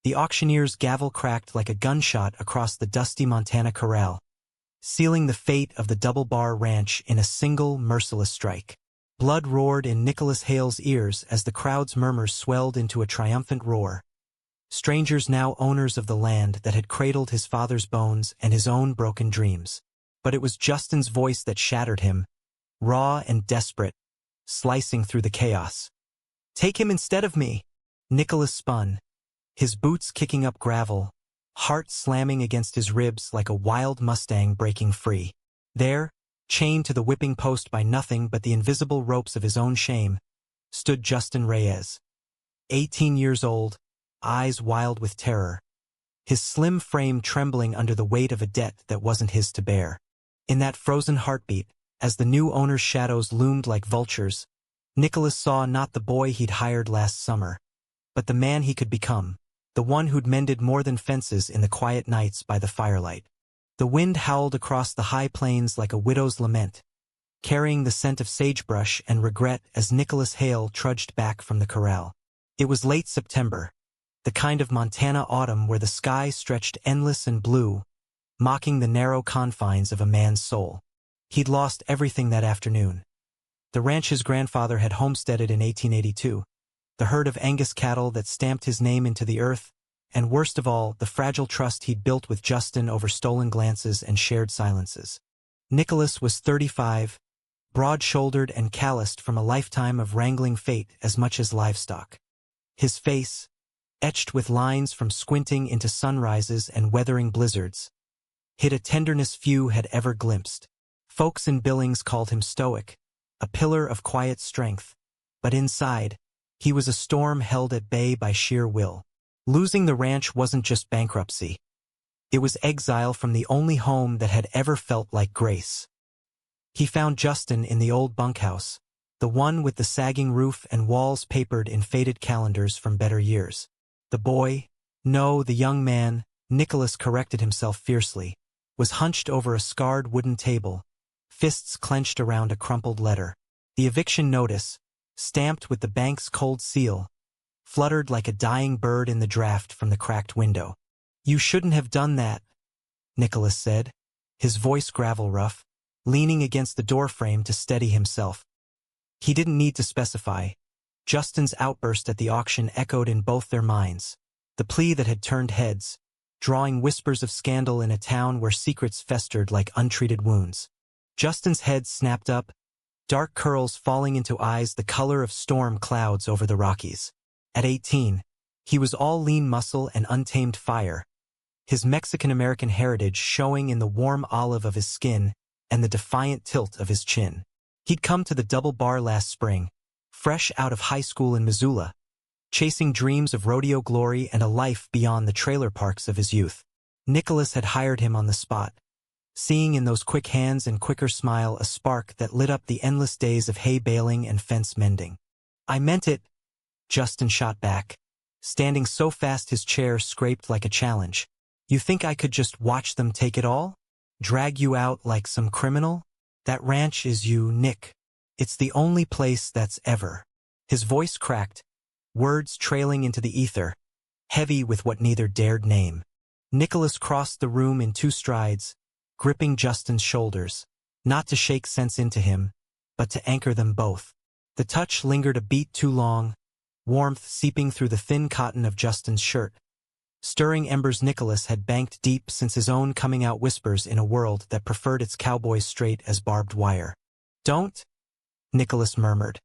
The auctioneer's gavel cracked like a gunshot across the dusty Montana corral, sealing the fate of the Double Bar Ranch in a single merciless strike. Blood roared in Nicholas Hale's ears as the crowd's murmurs swelled into a triumphant roar. Strangers now owners of the land that had cradled his father's bones and his own broken dreams. But it was Justin's voice that shattered him, raw and desperate, slicing through the chaos. "Take him instead of me!" Nicholas spun, his boots kicking up gravel, heart slamming against his ribs like a wild Mustang breaking free. There, chained to the whipping post by nothing but the invisible ropes of his own shame, stood Justin Reyes. 18 years old, eyes wild with terror, his slim frame trembling under the weight of a debt that wasn't his to bear. In that frozen heartbeat, as the new owner's shadows loomed like vultures, Nicholas saw not the boy he'd hired last summer, but the man he could become, the one who'd mended more than fences in the quiet nights by the firelight. The wind howled across the high plains like a widow's lament, carrying the scent of sagebrush and regret as Nicholas Hale trudged back from the corral. It was late September, the kind of Montana autumn where the sky stretched endless and blue, mocking the narrow confines of a man's soul. He'd lost everything that afternoon. The ranch his grandfather had homesteaded in 1882, the herd of Angus cattle that stamped his name into the earth, and worst of all, the fragile trust he'd built with Justin over stolen glances and shared silences. Nicholas was 35, broad-shouldered and calloused from a lifetime of wrangling fate as much as livestock. His face, etched with lines from squinting into sunrises and weathering blizzards, hid a tenderness few had ever glimpsed. Folks in Billings called him stoic, a pillar of quiet strength, but inside, he was a storm held at bay by sheer will. Losing the ranch wasn't just bankruptcy. It was exile from the only home that had ever felt like grace. He found Justin in the old bunkhouse, the one with the sagging roof and walls papered in faded calendars from better years. The boy, no, the young man, Nicholas corrected himself fiercely, was hunched over a scarred wooden table, fists clenched around a crumpled letter. The eviction notice, stamped with the bank's cold seal, fluttered like a dying bird in the draft from the cracked window. "You shouldn't have done that," Nicholas said, his voice gravel-rough, leaning against the doorframe to steady himself. He didn't need to specify. Justin's outburst at the auction echoed in both their minds, the plea that had turned heads, drawing whispers of scandal in a town where secrets festered like untreated wounds. Justin's head snapped up, dark curls falling into eyes the color of storm clouds over the Rockies. At 18, he was all lean muscle and untamed fire, his Mexican-American heritage showing in the warm olive of his skin and the defiant tilt of his chin. He'd come to the Double Bar last spring, fresh out of high school in Missoula, chasing dreams of rodeo glory and a life beyond the trailer parks of his youth. Nicholas had hired him on the spot, seeing in those quick hands and quicker smile a spark that lit up the endless days of hay baling and fence mending. "I meant it," Justin shot back, standing so fast his chair scraped like a challenge. "You think I could just watch them take it all? Drag you out like some criminal? That ranch is you, Nick. It's the only place that's ever." His voice cracked, words trailing into the ether, heavy with what neither dared name. Nicholas crossed the room in 2 strides, gripping Justin's shoulders, not to shake sense into him, but to anchor them both. The touch lingered a beat too long, warmth seeping through the thin cotton of Justin's shirt, stirring embers Nicholas had banked deep since his own coming-out whispers in a world that preferred its cowboys straight as barbed wire. "Don't," Nicholas murmured,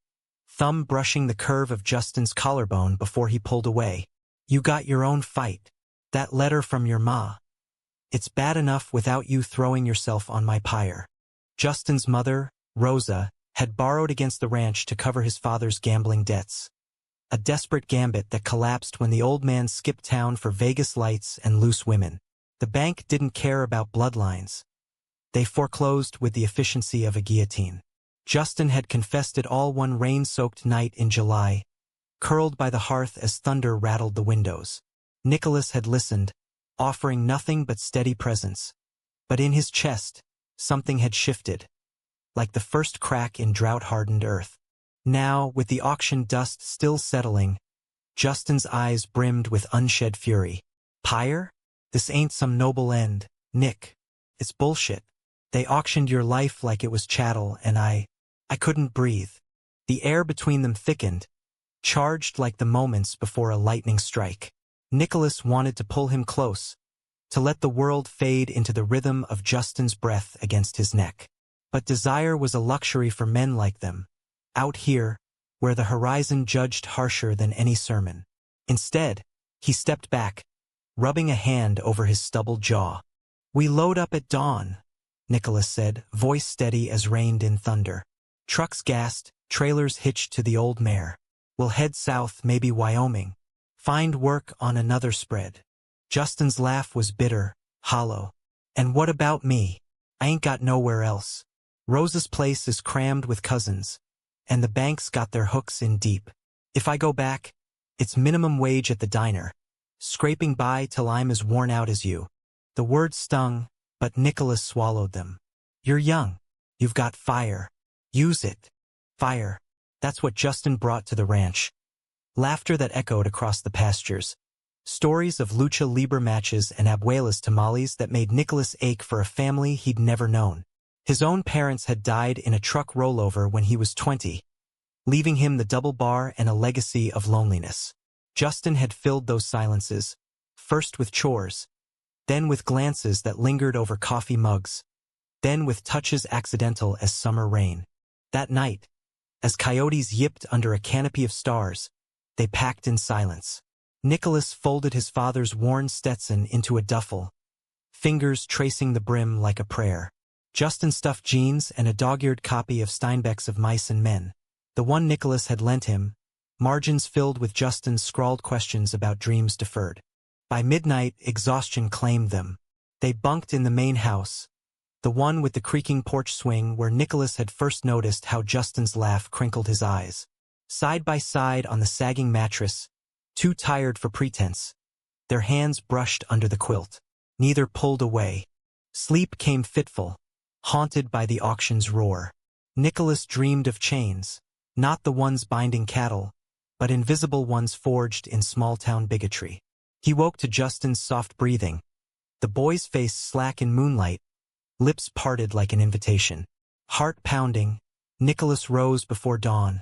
thumb brushing the curve of Justin's collarbone before he pulled away. "You got your own fight. That letter from your ma. It's bad enough without you throwing yourself on my pyre." Justin's mother, Rosa, had borrowed against the ranch to cover his father's gambling debts. A desperate gambit that collapsed when the old man skipped town for Vegas lights and loose women. The bank didn't care about bloodlines. They foreclosed with the efficiency of a guillotine. Justin had confessed it all one rain-soaked night in July, curled by the hearth as thunder rattled the windows. Nicholas had listened, offering nothing but steady presence. But in his chest, something had shifted, like the first crack in drought-hardened earth. Now, with the auction dust still settling, Justin's eyes brimmed with unshed fury. Pyre? This ain't some noble end, Nick. It's bullshit. They auctioned your life like it was chattel, and I couldn't breathe. The air between them thickened, charged like the moments before a lightning strike. Nicholas wanted to pull him close, to let the world fade into the rhythm of Justin's breath against his neck. But desire was a luxury for men like them, out here, where the horizon judged harsher than any sermon. Instead, he stepped back, rubbing a hand over his stubbled jaw. "We load up at dawn," Nicholas said, voice steady as rained-in thunder. "Trucks gassed, trailers hitched to the old mare. We'll head south, maybe Wyoming. Find work on another spread." Justin's laugh was bitter, hollow. "And what about me? I ain't got nowhere else. Rosa's place is crammed with cousins, and the banks got their hooks in deep. If I go back, it's minimum wage at the diner, scraping by till I'm as worn out as you." The words stung, but Nicholas swallowed them. "You're young. You've got fire. Use it." Fire. That's what Justin brought to the ranch. Laughter that echoed across the pastures. Stories of lucha libre matches and abuelas tamales that made Nicholas ache for a family he'd never known. His own parents had died in a truck rollover when he was 20, leaving him the double bar and a legacy of loneliness. Justin had filled those silences, first with chores, then with glances that lingered over coffee mugs, then with touches accidental as summer rain. That night, as coyotes yipped under a canopy of stars, they packed in silence. Nicholas folded his father's worn Stetson into a duffel, fingers tracing the brim like a prayer. Justin stuffed jeans and a dog-eared copy of Steinbeck's Of Mice and Men, the one Nicholas had lent him, margins filled with Justin's scrawled questions about dreams deferred. By midnight, exhaustion claimed them. They bunked in the main house, the one with the creaking porch swing where Nicholas had first noticed how Justin's laugh crinkled his eyes. Side by side on the sagging mattress, too tired for pretense, their hands brushed under the quilt. Neither pulled away. Sleep came fitful, haunted by the auction's roar. Nicholas dreamed of chains, not the ones binding cattle, but invisible ones forged in small-town bigotry. He woke to Justin's soft breathing, the boy's face slack in moonlight, lips parted like an invitation. Heart pounding, Nicholas rose before dawn,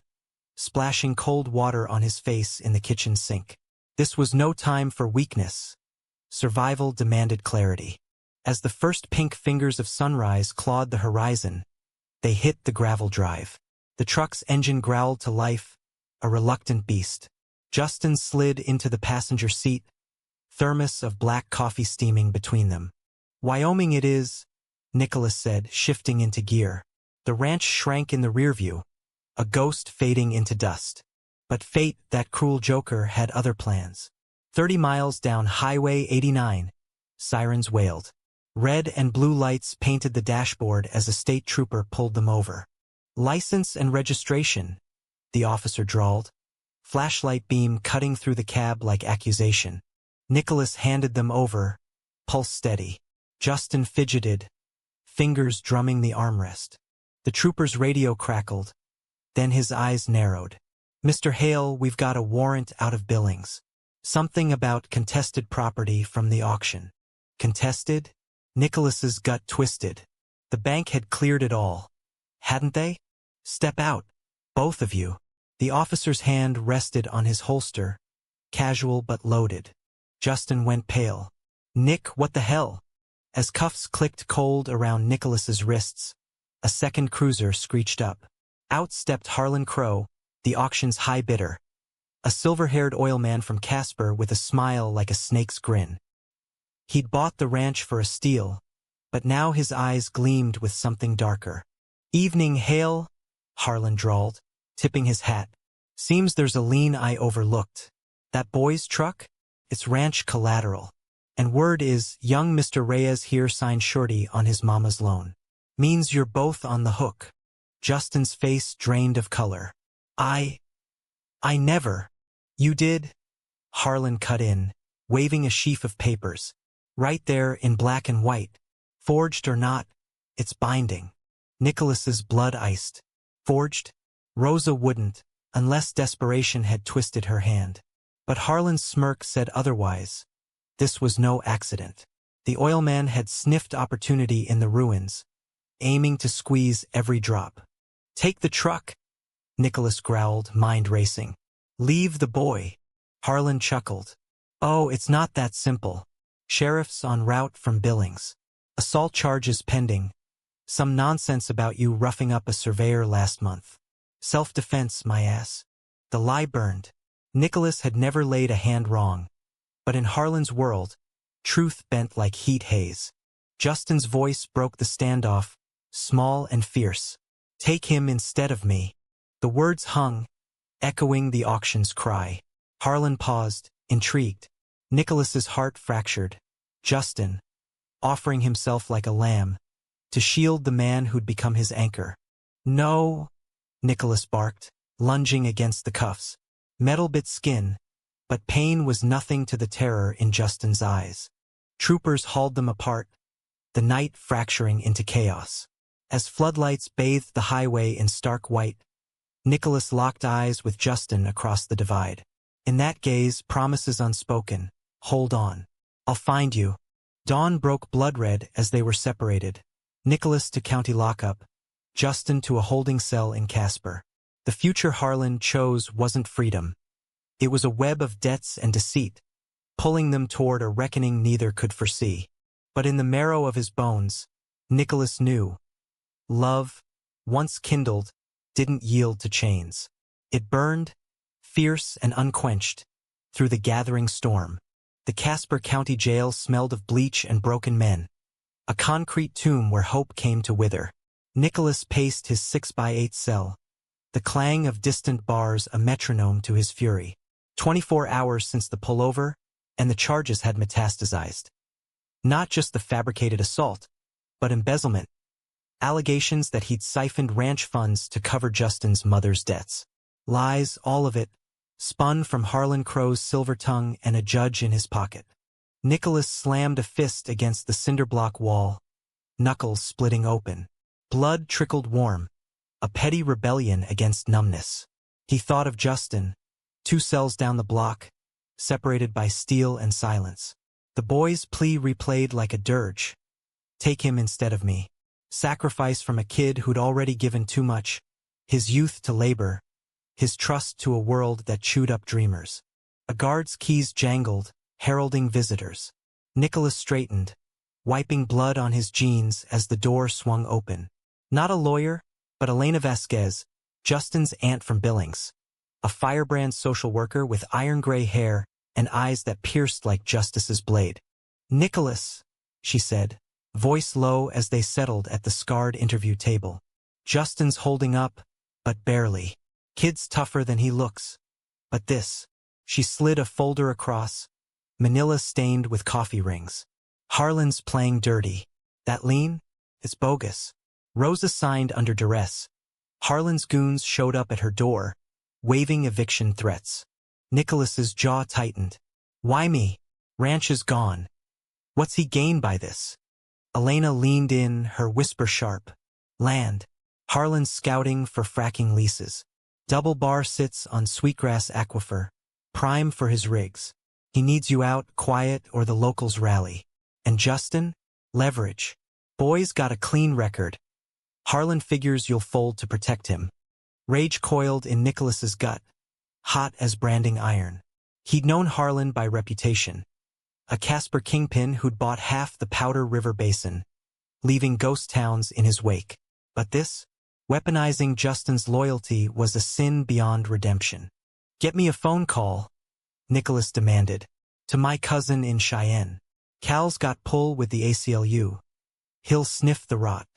splashing cold water on his face in the kitchen sink. This was no time for weakness. Survival demanded clarity. As the first pink fingers of sunrise clawed the horizon, they hit the gravel drive. The truck's engine growled to life, a reluctant beast. Justin slid into the passenger seat, thermos of black coffee steaming between them. "Wyoming it is," Nicholas said, shifting into gear. The ranch shrank in the rearview, a ghost fading into dust. But fate, that cruel joker, had other plans. 30 miles down Highway 89, sirens wailed. Red and blue lights painted the dashboard as a state trooper pulled them over. "License and registration," the officer drawled, flashlight beam cutting through the cab like accusation. Nicholas handed them over, pulse steady. Justin fidgeted, fingers drumming the armrest. The trooper's radio crackled, then his eyes narrowed. "Mr. Hale, we've got a warrant out of Billings. Something about contested property from the auction." Contested? Nicholas's gut twisted. The bank had cleared it all, hadn't they? "Step out, both of you." The officer's hand rested on his holster, casual but loaded. Justin went pale. "Nick, what the hell?" As cuffs clicked cold around Nicholas's wrists, a second cruiser screeched up. Out stepped Harlan Crow, the auction's high bidder, a silver-haired oilman from Casper with a smile like a snake's grin. He'd bought the ranch for a steal, but now his eyes gleamed with something darker. "Evening, Hale," Harlan drawled, tipping his hat. "Seems there's a lien I overlooked. That boy's truck? It's ranch collateral. And word is, young Mr. Reyes here signed surety on his mama's loan. Means you're both on the hook." Justin's face drained of color. I never." "You did?" Harlan cut in, waving a sheaf of papers. "Right there in black and white. Forged or not, it's binding." Nicholas's blood iced. "Forged?" Rosa wouldn't, unless desperation had twisted her hand. But Harlan's smirk said otherwise. This was no accident. The oilman had sniffed opportunity in the ruins, aiming to squeeze every drop. "Take the truck," Nicholas growled, mind racing. "Leave the boy." Harlan chuckled. "Oh, it's not that simple. Sheriff's en route from Billings. Assault charges pending. Some nonsense about you roughing up a surveyor last month. Self-defense, my ass." The lie burned. Nicholas had never laid a hand wrong. But in Harlan's world, truth bent like heat haze. Justin's voice broke the standoff, small and fierce. "Take him instead of me." The words hung, echoing the auction's cry. Harlan paused, intrigued. Nicholas's heart fractured. Justin, offering himself like a lamb, to shield the man who'd become his anchor. "No," Nicholas barked, lunging against the cuffs. Metal bit skin, but pain was nothing to the terror in Justin's eyes. Troopers hauled them apart, the night fracturing into chaos. As floodlights bathed the highway in stark white, Nicholas locked eyes with Justin across the divide. In that gaze, promises unspoken. "Hold on. I'll find you." Dawn broke blood-red as they were separated. Nicholas to county lockup, Justin to a holding cell in Casper. The future Harlan chose wasn't freedom. It was a web of debts and deceit, pulling them toward a reckoning neither could foresee. But in the marrow of his bones, Nicholas knew. Love, once kindled, didn't yield to chains. It burned, fierce and unquenched, through the gathering storm. The Casper County Jail smelled of bleach and broken men. A concrete tomb where hope came to wither. Nicholas paced his 6x8 cell, the clang of distant bars a metronome to his fury. 24 hours since the pullover, and the charges had metastasized. Not just the fabricated assault, but embezzlement. Allegations that he'd siphoned ranch funds to cover Justin's mother's debts. Lies, all of it, spun from Harlan Crow's silver tongue and a judge in his pocket. Nicholas slammed a fist against the cinder-block wall, knuckles splitting open. Blood trickled warm, a petty rebellion against numbness. He thought of Justin, 2 cells down the block, separated by steel and silence. The boy's plea replayed like a dirge. "Take him instead of me." Sacrifice from a kid who'd already given too much, his youth to labor, his trust to a world that chewed up dreamers. A guard's keys jangled, heralding visitors. Nicholas straightened, wiping blood on his jeans as the door swung open. Not a lawyer, but Elena Vasquez, Justin's aunt from Billings. A firebrand social worker with iron-gray hair and eyes that pierced like justice's blade. "Nicholas," she said, voice low as they settled at the scarred interview table. "Justin's holding up, but barely. Kid's tougher than he looks. But this." She slid a folder across, manila stained with coffee rings. "Harlan's playing dirty. That lean? It's bogus." Rosa signed under duress. Harlan's goons showed up at her door, waving eviction threats. Nicholas's jaw tightened. "Why me? Ranch is gone. What's he gain by this?" Elena leaned in, her whisper sharp. "Land. Harlan's scouting for fracking leases. Double bar sits on Sweetgrass Aquifer, prime for his rigs. He needs you out, quiet, or the locals rally. And Justin? Leverage. Boy's got a clean record. Harlan figures you'll fold to protect him." Rage coiled in Nicholas's gut, hot as branding iron. He'd known Harlan by reputation. A Casper kingpin who'd bought half the Powder River Basin, leaving ghost towns in his wake. But this? Weaponizing Justin's loyalty was a sin beyond redemption. "Get me a phone call," Nicholas demanded. "To my cousin in Cheyenne. Cal's got pull with the ACLU. He'll sniff the rot."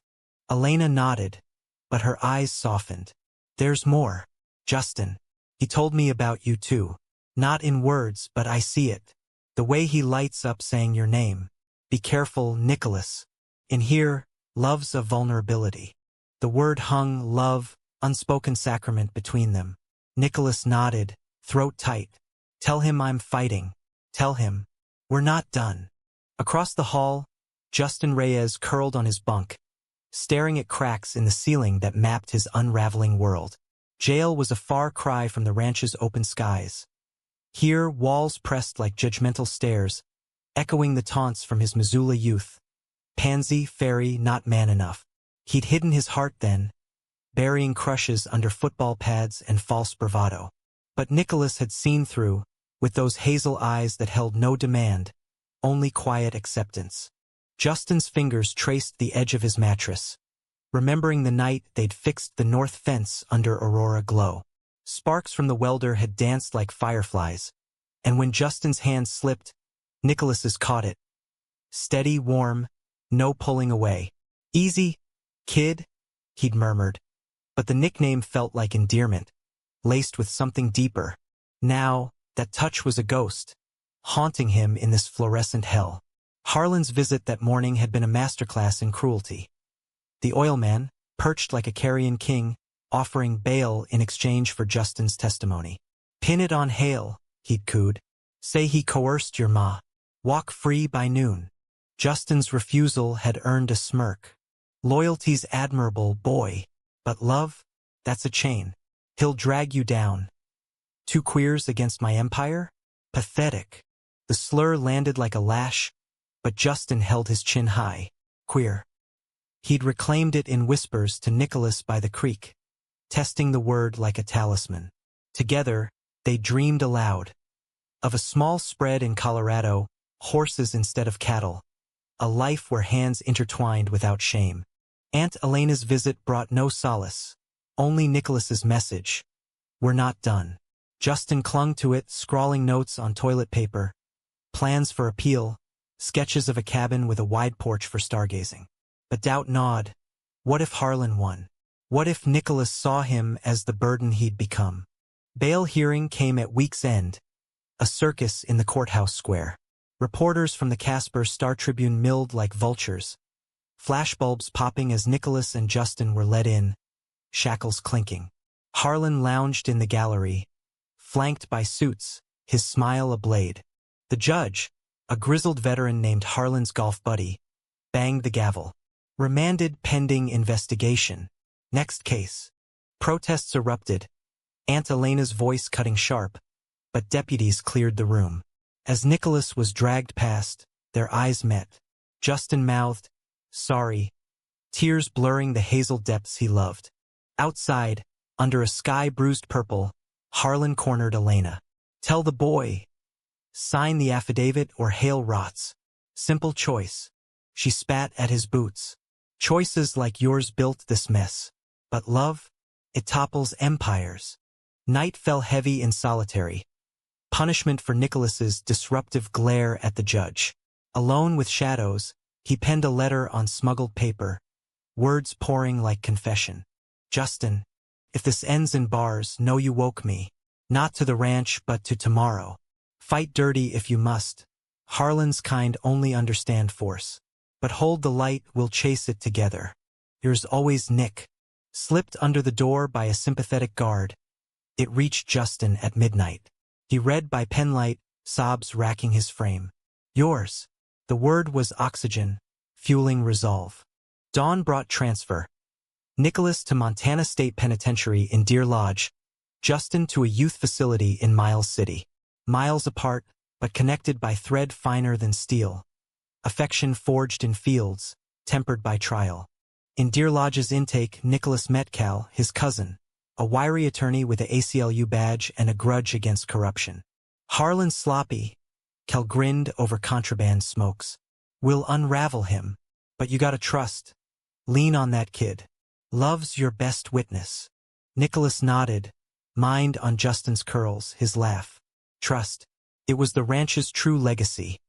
Elena nodded, but her eyes softened. "There's more. Justin. He told me about you too. Not in words, but I see it. The way he lights up saying your name. Be careful, Nicholas. In here, love's a vulnerability." The word hung, love, unspoken sacrament between them. Nicholas nodded, throat tight. "Tell him I'm fighting. Tell him. We're not done." Across the hall, Justin Reyes curled on his bunk, staring at cracks in the ceiling that mapped his unraveling world. Jail was a far cry from the ranch's open skies. Here, walls pressed like judgmental stares, echoing the taunts from his Missoula youth. Pansy, fairy, not man enough. He'd hidden his heart then, burying crushes under football pads and false bravado. But Nicholas had seen through, with those hazel eyes that held no demand, only quiet acceptance. Justin's fingers traced the edge of his mattress, remembering the night they'd fixed the north fence under Aurora glow. Sparks from the welder had danced like fireflies, and when Justin's hand slipped, Nicholas's caught it. Steady, warm, no pulling away. "Easy, kid," he'd murmured. But the nickname felt like endearment, laced with something deeper. Now, that touch was a ghost, haunting him in this fluorescent hell. Harlan's visit that morning had been a masterclass in cruelty. The oilman, perched like a carrion king, offering bail in exchange for Justin's testimony. "Pin it on Hale," he'd cooed. "Say he coerced your ma. Walk free by noon." Justin's refusal had earned a smirk. Loyalty's admirable, boy, but love, that's a chain. He'll drag you down. "Two queers against my empire? Pathetic." The slur landed like a lash, but Justin held his chin high. "Queer." He'd reclaimed it in whispers to Nicholas by the creek, testing the word like a talisman. Together, they dreamed aloud. Of a small spread in Colorado, horses instead of cattle. A life where hands intertwined without shame. Aunt Elena's visit brought no solace, only Nicholas's message. "We're not done." Justin clung to it, scrawling notes on toilet paper, plans for appeal, sketches of a cabin with a wide porch for stargazing. But doubt gnawed. What if Harlan won? What if Nicholas saw him as the burden he'd become? Bail hearing came at week's end, a circus in the courthouse square. Reporters from the Casper Star-Tribune milled like vultures, flashbulbs popping as Nicholas and Justin were led in, shackles clinking. Harlan lounged in the gallery, flanked by suits, his smile ablade. The judge, a grizzled veteran named Harlan's golf buddy, banged the gavel. "Remanded pending investigation. Next case." Protests erupted, Aunt Elena's voice cutting sharp, but deputies cleared the room. As Nicholas was dragged past, their eyes met. Justin mouthed, "Sorry," tears blurring the hazel depths he loved. Outside, under a sky bruised purple, Harlan cornered Elena. "Tell the boy. Sign the affidavit or Hale rots. Simple choice." She spat at his boots. "Choices like yours built this mess. But love, it topples empires." Night fell heavy and solitary. Punishment for Nicholas's disruptive glare at the judge. Alone with shadows, he penned a letter on smuggled paper, words pouring like confession. "Justin, if this ends in bars, know you woke me. Not to the ranch, but to tomorrow. Fight dirty if you must. Harlan's kind only understand force. But hold the light, we'll chase it together. Yours always, Nick." Slipped under the door by a sympathetic guard, it reached Justin at midnight. He read by penlight, sobs racking his frame. "Yours." The word was oxygen, fueling resolve. Dawn brought transfer. Nicholas to Montana State Penitentiary in Deer Lodge, Justin to a youth facility in Miles City. Miles apart, but connected by thread finer than steel. Affection forged in fields, tempered by trial. In Deer Lodge's intake, Nicholas met Cal, his cousin, a wiry attorney with a ACLU badge and a grudge against corruption. "Harlan's sloppy," Cal grinned over contraband smokes. "We'll unravel him, but you gotta trust. Lean on that kid. Love's your best witness." Nicholas nodded, mind on Justin's curls, his laugh. Trust. It was the ranch's true legacy.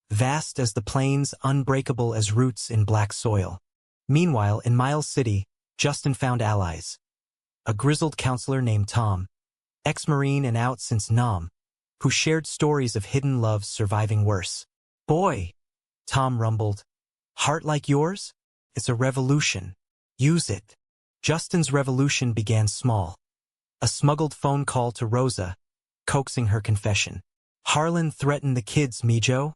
Vast as the plains, unbreakable as roots in black soil. Meanwhile, in Miles City, Justin found allies. A grizzled counselor named Tom, ex-Marine and out since Nam, who shared stories of hidden loves surviving worse. "Boy," Tom rumbled, "heart like yours? It's a revolution. Use it." Justin's revolution began small. A smuggled phone call to Rosa, coaxing her confession. "Harlan threatened the kids, Mijo,"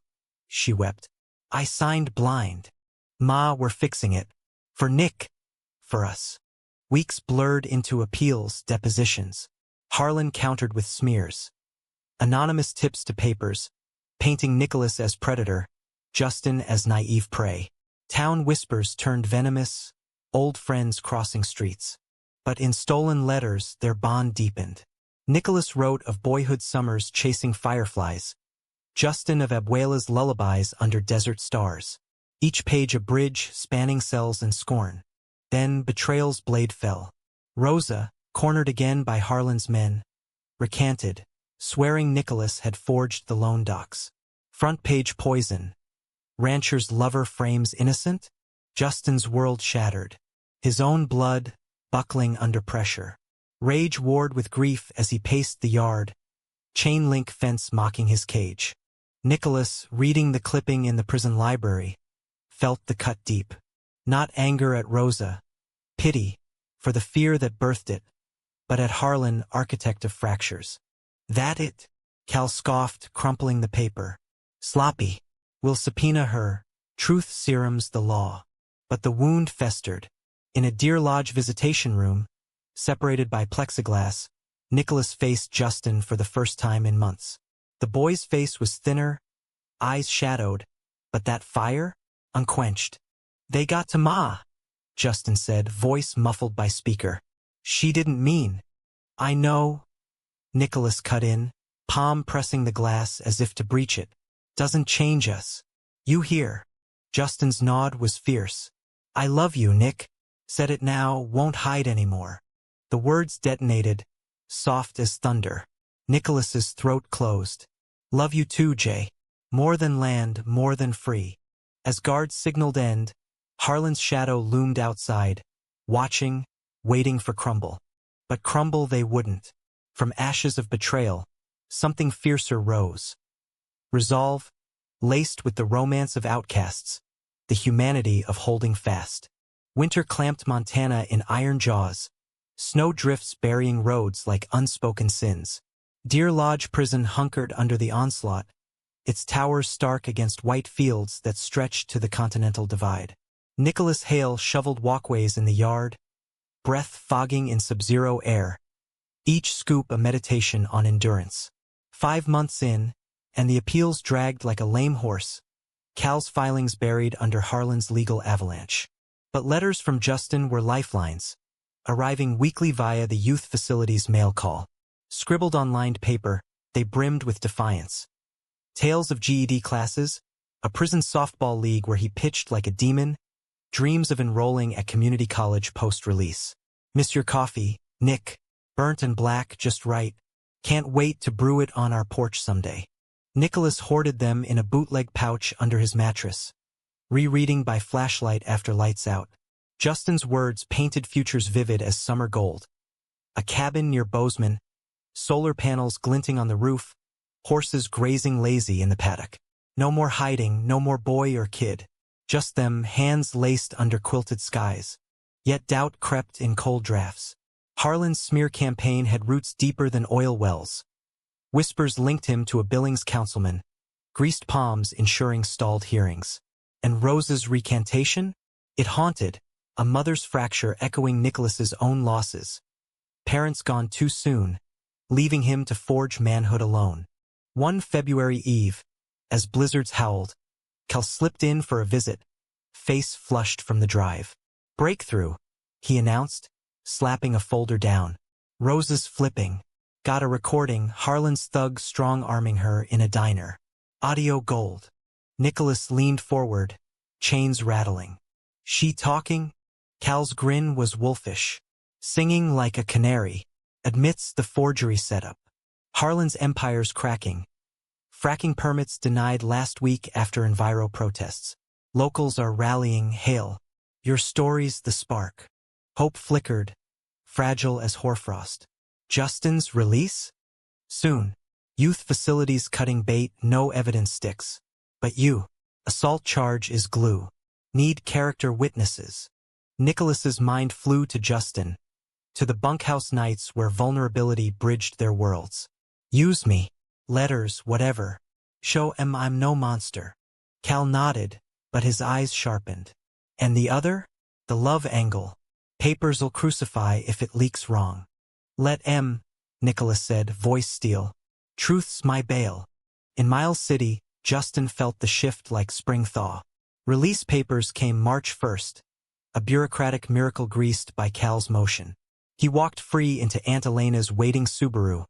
she wept. "I signed blind. Ma, we're fixing it. For Nick. For us." Weeks blurred into appeals, depositions. Harlan countered with smears. Anonymous tips to papers, painting Nicholas as predator, Justin as naive prey. Town whispers turned venomous, old friends crossing streets. But in stolen letters, their bond deepened. Nicholas wrote of boyhood summers chasing fireflies, Justin of abuela's lullabies under desert stars. Each page a bridge spanning cells and scorn. Then betrayal's blade fell. Rosa, cornered again by Harlan's men, recanted, swearing Nicholas had forged the loan docs. Front page poison. Rancher's lover frames innocent? Justin's world shattered. His own blood, buckling under pressure. Rage warred with grief as he paced the yard, chain link fence mocking his cage. Nicholas, reading the clipping in the prison library, felt the cut deep. Not anger at Rosa, pity, for the fear that birthed it, but at Harlan, architect of fractures. That it? Cal scoffed, crumpling the paper. Sloppy. We'll subpoena her. Truth serums the law. But the wound festered. In a Deer Lodge visitation room, separated by plexiglass, Nicholas faced Justin for the first time in months. The boy's face was thinner, eyes shadowed, but that fire? Unquenched. They got to Ma, Justin said, voice muffled by speaker. She didn't mean. I know. Nicholas cut in, palm pressing the glass as if to breach it. Doesn't change us. You hear. Justin's nod was fierce. I love you, Nick. Said it now, won't hide anymore. The words detonated, soft as thunder. Nicholas's throat closed. Love you too, Jay. More than land, more than free. As guards signaled end, Harlan's shadow loomed outside, watching, waiting for crumble. But crumble they wouldn't. From ashes of betrayal, something fiercer rose. Resolve, laced with the romance of outcasts, the humanity of holding fast. Winter clamped Montana in iron jaws, snow drifts burying roads like unspoken sins. Deer Lodge prison hunkered under the onslaught, its towers stark against white fields that stretched to the Continental Divide. Nicholas Hale shoveled walkways in the yard, breath fogging in sub-zero air, each scoop a meditation on endurance. 5 months in, and the appeals dragged like a lame horse, Cal's filings buried under Harlan's legal avalanche. But letters from Justin were lifelines, arriving weekly via the youth facility's mail call. Scribbled on lined paper, they brimmed with defiance. Tales of GED classes, a prison softball league where he pitched like a demon, dreams of enrolling at community college post-release. Miss your coffee, Nick, burnt and black just right, can't wait to brew it on our porch someday. Nicholas hoarded them in a bootleg pouch under his mattress, rereading by flashlight after lights out. Justin's words painted futures vivid as summer gold. A cabin near Bozeman, solar panels glinting on the roof, horses grazing lazy in the paddock. No more hiding, no more boy or kid. Just them, hands laced under quilted skies. Yet doubt crept in cold drafts. Harlan's smear campaign had roots deeper than oil wells. Whispers linked him to a Billings councilman, greased palms ensuring stalled hearings. And Rose's recantation? It haunted, a mother's fracture echoing Nicholas's own losses. Parents gone too soon, leaving him to forge manhood alone. One February eve, as blizzards howled, Cal slipped in for a visit, face flushed from the drive. Breakthrough, he announced, slapping a folder down. Rose's flipping. Got a recording, Harlan's thugs strong-arming her in a diner. Audio gold. Nicholas leaned forward, chains rattling. She talking? Cal's grin was wolfish. Singing like a canary. Admits the forgery setup. Harlan's empire's cracking. Fracking permits denied last week after enviro protests. Locals are rallying, hail. Your story's the spark. Hope flickered, fragile as hoarfrost. Justin's release? Soon. Youth facilities cutting bait, no evidence sticks. But you. Assault charge is glue. Need character witnesses. Nicholas's mind flew to Justin, to the bunkhouse nights where vulnerability bridged their worlds. Use me. Letters, whatever. Show 'em I'm no monster. Cal nodded, but his eyes sharpened. And the other? The love angle. Papers'll crucify if it leaks wrong. Let 'em, Nicholas said, voice steel. Truth's my bail. In Miles City, Justin felt the shift like spring thaw. Release papers came March 1st, a bureaucratic miracle greased by Cal's motion. He walked free into Aunt Elena's waiting Subaru,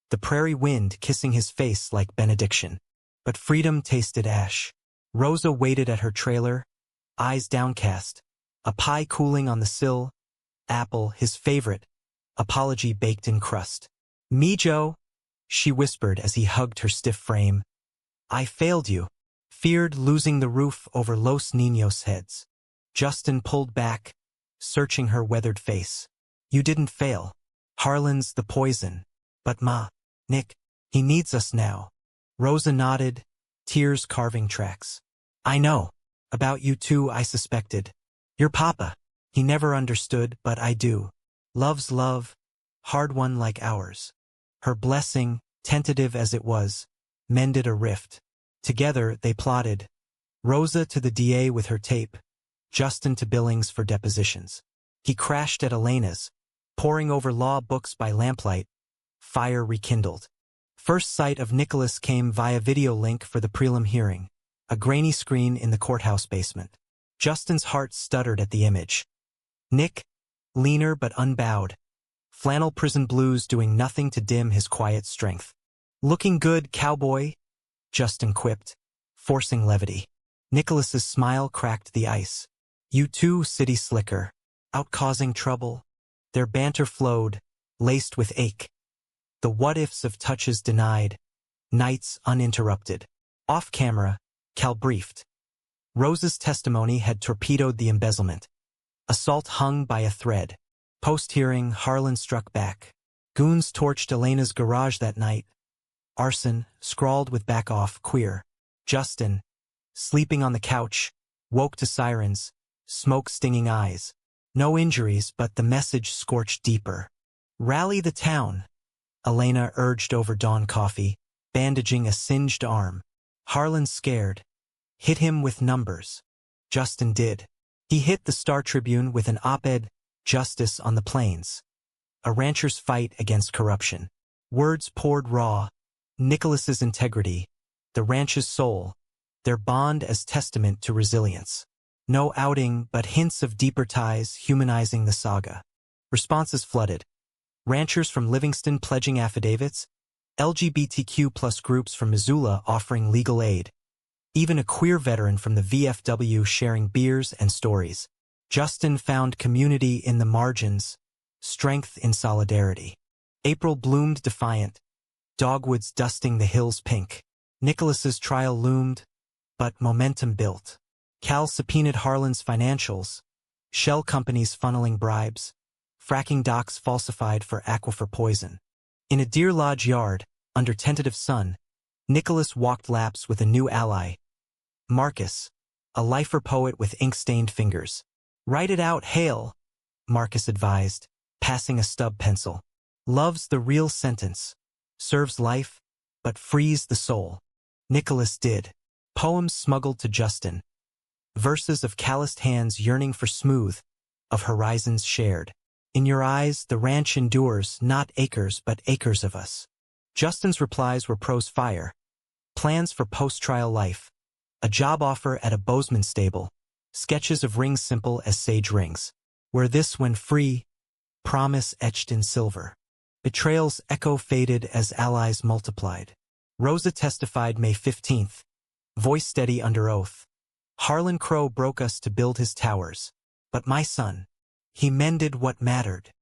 the prairie wind kissing his face like benediction. But freedom tasted ash. Rosa waited at her trailer, eyes downcast, a pie cooling on the sill, apple, his favorite, apology baked in crust. "Me, Joe," she whispered as he hugged her stiff frame. "I failed you." Feared losing the roof over Los Niños' heads. Justin pulled back, searching her weathered face. "You didn't fail. Harlan's the poison. But Ma, Nick, he needs us now." Rosa nodded, tears carving tracks. "I know. About you too, I suspected. Your papa. He never understood, but I do. Love's love, hard one like ours." Her blessing, tentative as it was, mended a rift. Together they plotted. Rosa to the DA with her tape, Justin to Billings for depositions. He crashed at Elena's, poring over law books by lamplight. Fire rekindled. First sight of Nicholas came via video link for the prelim hearing, a grainy screen in the courthouse basement. Justin's heart stuttered at the image. Nick, leaner but unbowed, flannel prison blues doing nothing to dim his quiet strength. "Looking good, cowboy," Justin quipped, forcing levity. Nicholas's smile cracked the ice. "You too, city slicker. Out causing trouble?" Their banter flowed, laced with ache. The what-ifs of touches denied, nights uninterrupted. Off camera, Cal briefed. Rosa's testimony had torpedoed the embezzlement. Assault hung by a thread. Post-hearing, Harlan struck back. Goons torched Elena's garage that night. Arson, scrawled with back off, queer. Justin, sleeping on the couch, woke to sirens, smoke-stinging eyes. No injuries, but the message scorched deeper. "Rally the town," Elena urged over dawn coffee, bandaging a singed arm. Harlan, scared, hit him with numbers. Justin did. He hit the Star Tribune with an op-ed, "Justice on the Plains. A rancher's fight against corruption." Words poured raw. Nicholas's integrity, the ranch's soul, their bond as testament to resilience. No outing, but hints of deeper ties humanizing the saga. Responses flooded. Ranchers from Livingston pledging affidavits, LGBTQ plus groups from Missoula offering legal aid. Even a queer veteran from the VFW sharing beers and stories. Justin found community in the margins, strength in solidarity. April bloomed defiant, dogwoods dusting the hills pink. Nicholas's trial loomed, but momentum built. Cal subpoenaed Harlan's financials, shell companies funneling bribes, fracking docks falsified for aquifer poison. In a Deer Lodge yard, under tentative sun, Nicholas walked laps with a new ally, Marcus, a lifer poet with ink-stained fingers. "Write it out, Hale," Marcus advised, passing a stub pencil. "Love's the real sentence. Serves life, but frees the soul." Nicholas did. Poems smuggled to Justin. Verses of calloused hands yearning for smooth, of horizons shared. "In your eyes, the ranch endures, not acres but acres of us." Justin's replies were prose fire. Plans for post-trial life. A job offer at a Bozeman stable. Sketches of rings simple as sage rings. "Where this when free," promise etched in silver. Betrayal's echo faded as allies multiplied. Rosa testified May 15th, voice steady under oath. "Harlan Crow broke us to build his towers. But my son, he mended what mattered."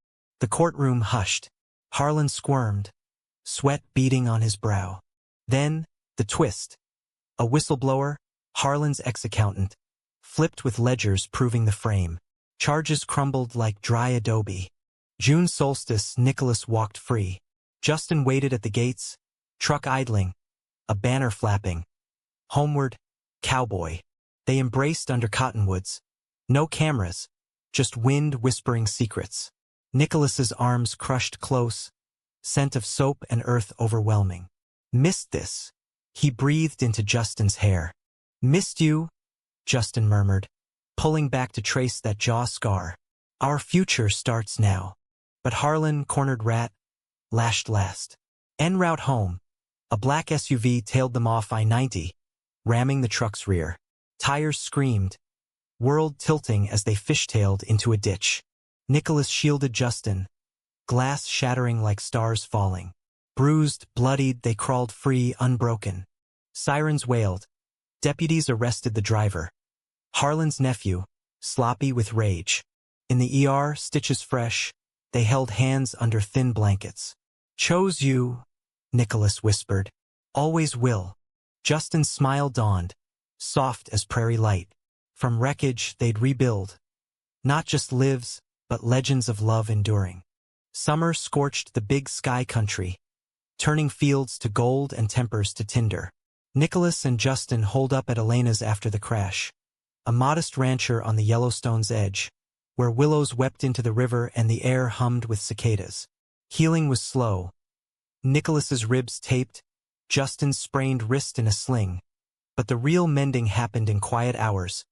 The courtroom hushed. Harlan squirmed, sweat beading on his brow. Then, the twist. A whistleblower, Harlan's ex-accountant, flipped with ledgers proving the frame. Charges crumbled like dry adobe. June solstice, Nicholas walked free. Justin waited at the gates, truck idling, a banner flapping. Homeward, cowboy. They embraced under cottonwoods. No cameras, just wind whispering secrets. Nicholas's arms crushed close, scent of soap and earth overwhelming. "Missed this," he breathed into Justin's hair. "Missed you," Justin murmured, pulling back to trace that jaw scar. "Our future starts now." But Harlan, cornered rat, lashed last. En route home, A black SUV tailed them off I-90, ramming the truck's rear. Tires screamed, world tilting as they fishtailed into a ditch. Nicholas shielded Justin, glass shattering like stars falling. Bruised, bloodied, they crawled free, unbroken. Sirens wailed. Deputies arrested the driver. Harlan's nephew, sloppy with rage. In the ER, stitches fresh, they held hands under thin blankets. "Chose you," Nicholas whispered. "Always will." Justin's smile dawned, soft as prairie light. From wreckage, they'd rebuild. Not just lives, but legends of love enduring. Summer scorched the big sky country, turning fields to gold and tempers to tinder. Nicholas and Justin holed up at Elena's after the crash, a modest rancher on the Yellowstone's edge, where willows wept into the river and the air hummed with cicadas. Healing was slow. Nicholas's ribs taped, Justin's sprained wrist in a sling, but the real mending happened in quiet hours,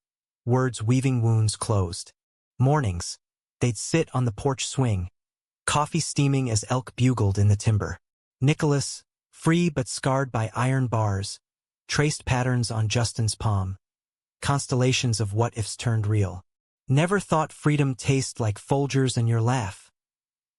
words weaving wounds closed. Mornings, they'd sit on the porch swing, coffee steaming as elk bugled in the timber. Nicholas, free but scarred by iron bars, traced patterns on Justin's palm, constellations of what-ifs turned real. "Never thought freedom tasted like Folgers and your laugh,"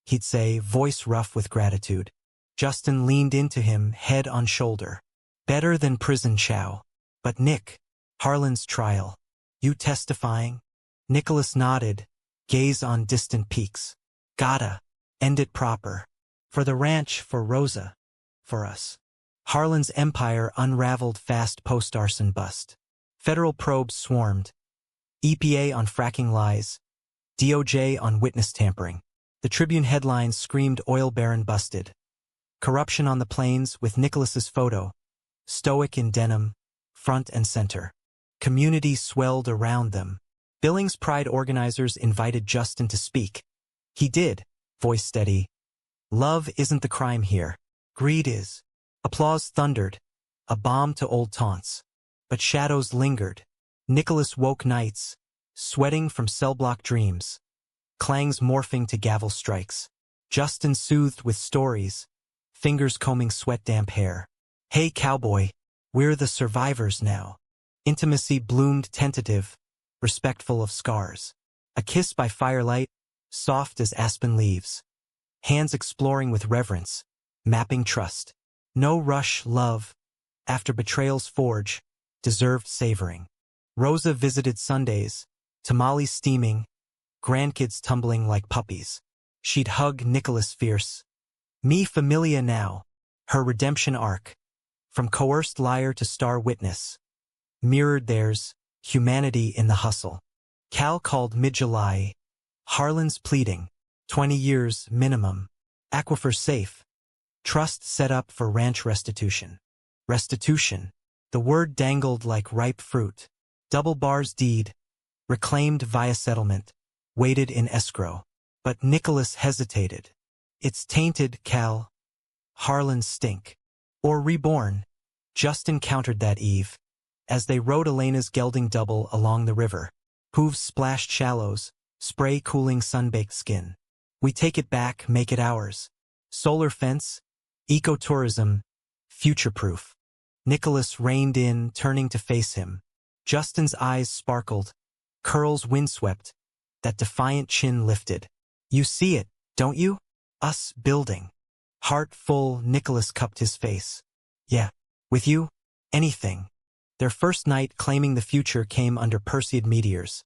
he'd say, voice rough with gratitude. Justin leaned into him, head on shoulder. "Better than prison chow." "But Nick, Harlan's trial. You testifying?" Nicholas nodded, gaze on distant peaks. "Gotta end it proper. For the ranch, for Rosa, for us." Harlan's empire unraveled fast post-arson bust. Federal probes swarmed. EPA on fracking lies. DOJ on witness tampering. The Tribune headlines screamed oil baron busted. Corruption on the plains with Nicholas's photo, stoic in denim, front and center. Community swelled around them. Billings Pride organizers invited Justin to speak. He did, voice steady. "Love isn't the crime here. Greed is." Applause thundered, a balm to old taunts. But shadows lingered. Nicholas woke nights, sweating from cell-block dreams, clangs morphing to gavel strikes. Justin soothed with stories, fingers combing sweat-damp hair. "Hey cowboy, we're the survivors now." Intimacy bloomed tentative, respectful of scars. A kiss by firelight, soft as aspen leaves. Hands exploring with reverence, mapping trust. No rush, love. After betrayal's forge, deserved savoring. Rosa visited Sundays, tamales steaming, grandkids tumbling like puppies. She'd hug Nicholas fierce. "Me familia now." Her redemption arc, from coerced liar to star witness, mirrored theirs, humanity in the hustle. Cal called mid-July. Harlan's pleading, 20 years minimum. Aquifer safe. Trust set up for ranch restitution. Restitution. The word dangled like ripe fruit. Double bars deed. Reclaimed via settlement. Waited in escrow. But Nicholas hesitated. "It's tainted, Cal." Harlan's stink. Or reborn. Justin countered that eve, as they rode Elena's gelding double along the river. Hooves splashed shallows, spray cooling sun-baked skin. "We take it back, make it ours." Solar fence, ecotourism, future-proof. Nicholas reined in, turning to face him. Justin's eyes sparkled, curls windswept, that defiant chin lifted. "You see it, don't you? Us building." Heart full, Nicholas cupped his face. "Yeah, with you, anything." Their first night claiming the future came under Perseid meteors.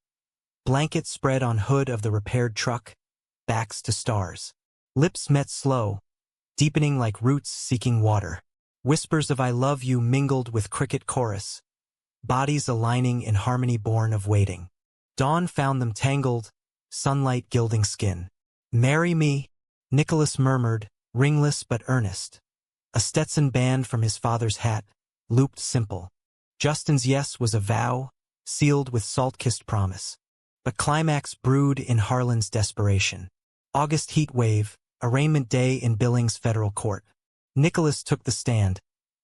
Blanket spread on hood of the repaired truck, backs to stars. Lips met slow, deepening like roots seeking water. Whispers of "I love you" mingled with cricket chorus, bodies aligning in harmony born of waiting. Dawn found them tangled, sunlight gilding skin. "Marry me," Nicholas murmured, ringless but earnest. A Stetson band from his father's hat, looped simple. Justin's yes was a vow, sealed with salt-kissed promise. But climax brewed in Harlan's desperation. August heat wave, arraignment day in Billings federal court. Nicholas took the stand,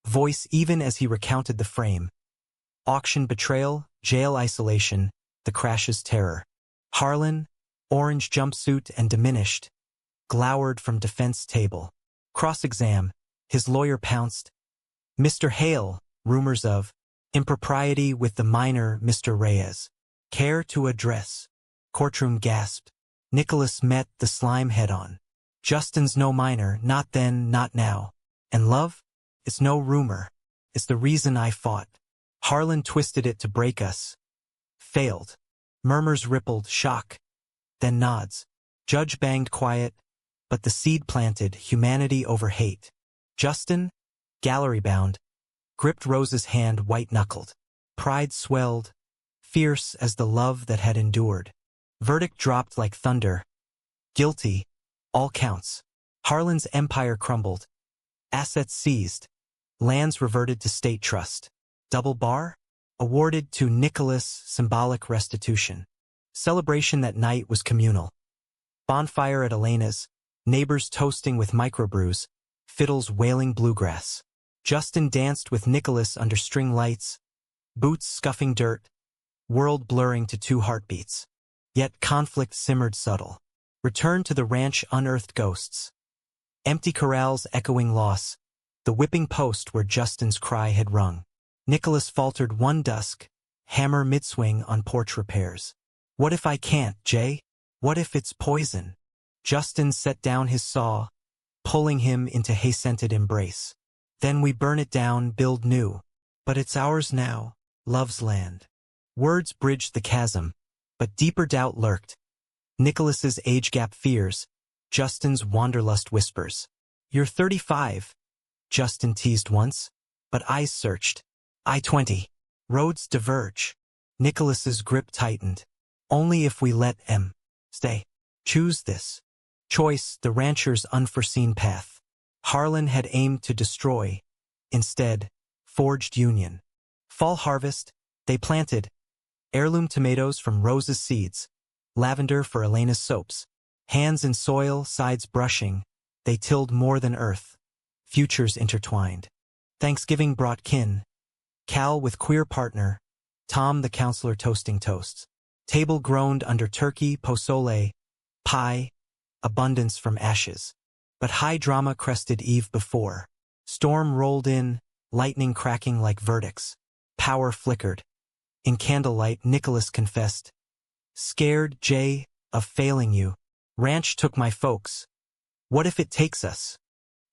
voice even as he recounted the frame. Auction betrayal, jail isolation, the crash's terror. Harlan, orange jumpsuit and diminished, glowered from defense table. Cross-exam, his lawyer pounced. Mr. Hale, rumors of impropriety with the minor Mr. Reyes. Care to address? Courtroom gasped. Nicholas met the slime head-on. Justin's no minor, not then, not now. And love? It's no rumor. It's the reason I fought. Harlan twisted it to break us. Failed. Murmurs rippled, shock. Then nods. Judge banged quiet, but the seed planted, humanity over hate. Justin, gallery-bound, gripped Rose's hand white-knuckled. Pride swelled, fierce as the love that had endured. Verdict dropped like thunder. Guilty, all counts. Harlan's empire crumbled. Assets seized. Lands reverted to state trust. Double bar? Awarded to Nicholas, symbolic restitution. Celebration that night was communal. Bonfire at Elena's, neighbors toasting with microbrews, fiddles wailing bluegrass. Justin danced with Nicholas under string lights, boots scuffing dirt, world blurring to two heartbeats. Yet conflict simmered subtle. Return to the ranch unearthed ghosts. Empty corrals echoing loss, the whipping post where Justin's cry had rung. Nicholas faltered one dusk, hammer mid-swing on porch repairs. What if I can't, Jay? What if it's poison? Justin set down his saw, pulling him into hay-scented embrace. Then we burn it down, build new. But it's ours now, love's land. Words bridged the chasm, but deeper doubt lurked. Nicholas's age-gap fears, Justin's wanderlust whispers. You're 35, Justin teased once, but eyes searched. I 20. Roads diverge. Nicholas's grip tightened. Only if we let M. Stay. Choose this. Choice, the rancher's unforeseen path. Harlan had aimed to destroy. Instead, forged union. Fall harvest, they planted. Heirloom tomatoes from Rose's seeds. Lavender for Elena's soaps. Hands in soil, sides brushing. They tilled more than earth. Futures intertwined. Thanksgiving brought kin. Cal with queer partner. Tom the counselor toasting toasts. Table groaned under turkey, pozole, pie, abundance from ashes. But high drama crested eve before. Storm rolled in, lightning cracking like verdicts. Power flickered. In candlelight, Nicholas confessed. Scared, Jay, of failing you. Ranch took my folks. What if it takes us?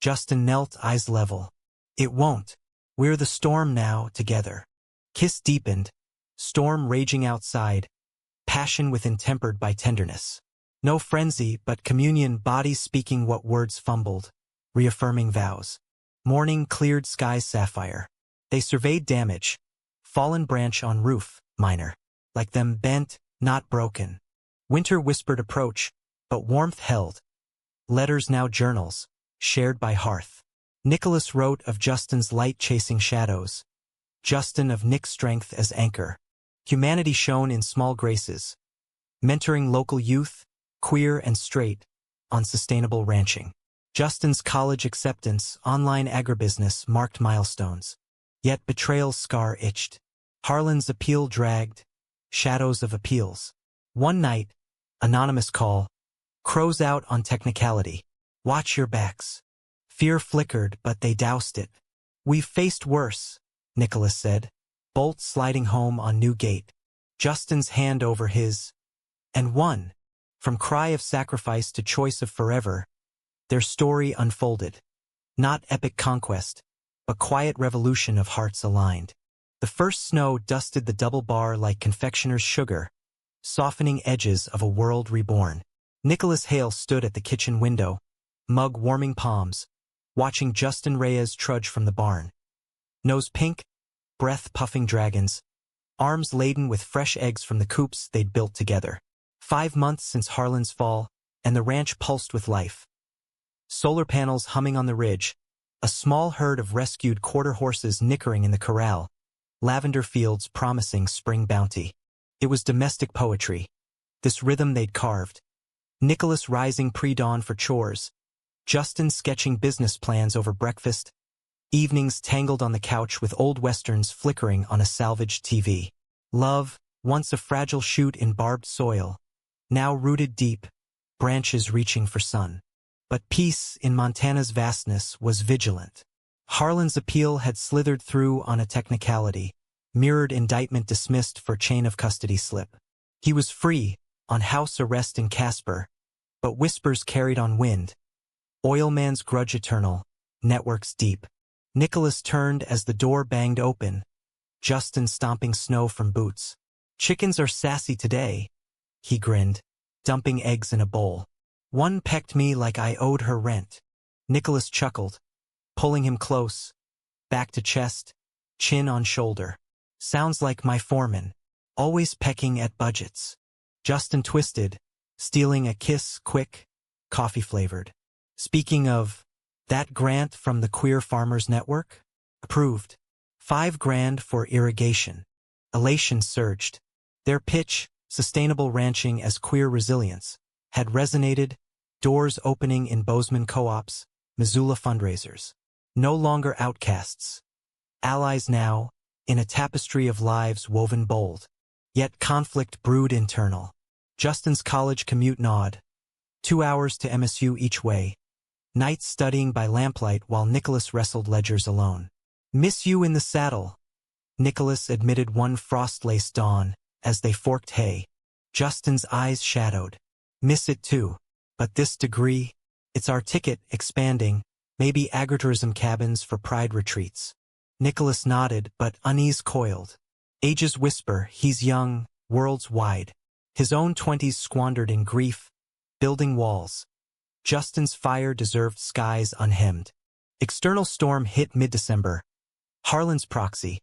Justin knelt, eyes level. It won't. We're the storm now, together. Kiss deepened. Storm raging outside. Passion within tempered by tenderness. No frenzy, but communion, bodies speaking what words fumbled. Reaffirming vows. Morning cleared skies sapphire. They surveyed damage. Fallen branch on roof, minor. Like them bent, not broken. Winter whispered approach, but warmth held. Letters now journals, shared by hearth. Nicholas wrote of Justin's light chasing shadows. Justin of Nick's strength as anchor. Humanity shone in small graces. Mentoring local youth, queer and straight, on sustainable ranching. Justin's college acceptance, online agribusiness marked milestones. Yet betrayal's scar itched. Harlan's appeal dragged. Shadows of appeals. One night, anonymous call. Crows out on technicality. Watch your backs. Fear flickered, but they doused it. We've faced worse, Nicholas said. Bolt sliding home on new gate. Justin's hand over his. And won. From cry of sacrifice to choice of forever, their story unfolded. Not epic conquest, but quiet revolution of hearts aligned. The first snow dusted the double bar like confectioner's sugar, softening edges of a world reborn. Nicholas Hale stood at the kitchen window, mug warming palms, watching Justin Reyes trudge from the barn. Nose pink, breath puffing dragons, arms laden with fresh eggs from the coops they'd built together. 5 months since Harlan's fall, and the ranch pulsed with life. Solar panels humming on the ridge, a small herd of rescued quarter horses nickering in the corral, lavender fields promising spring bounty. It was domestic poetry, this rhythm they'd carved. Nicholas rising pre-dawn for chores, Justin sketching business plans over breakfast, evenings tangled on the couch with old westerns flickering on a salvaged TV. Love, once a fragile shoot in barbed soil, now rooted deep, branches reaching for sun. But peace, in Montana's vastness, was vigilant. Harlan's appeal had slithered through on a technicality, mirrored indictment dismissed for chain of custody slip. He was free, on house arrest in Casper, but whispers carried on wind. Oilman's grudge eternal, networks deep. Nicholas turned as the door banged open, Justin stomping snow from boots. Chickens are sassy today, he grinned, dumping eggs in a bowl. One pecked me like I owed her rent. Nicholas chuckled, pulling him close, back to chest, chin on shoulder. Sounds like my foreman, always pecking at budgets. Justin twisted, stealing a kiss quick, coffee-flavored. Speaking of, that grant from the Queer Farmers Network? Approved. $5,000 for irrigation. Elation surged. Their pitch, sustainable ranching as queer resilience, had resonated, doors opening in Bozeman co-ops, Missoula fundraisers. No longer outcasts. Allies now, in a tapestry of lives woven bold. Yet conflict brewed internal. Justin's college commute gnawed. 2 hours to MSU each way. Nights studying by lamplight while Nicholas wrestled ledgers alone. Miss you in the saddle, Nicholas admitted one frost-laced dawn, as they forked hay. Justin's eyes shadowed. Miss it too. But this degree, it's our ticket, expanding, maybe agritourism cabins for pride retreats. Nicholas nodded, but unease coiled. Ages whisper, he's young, worlds wide. His own 20s squandered in grief, building walls. Justin's fire deserved skies unhemmed. External storm hit mid-December. Harlan's proxy,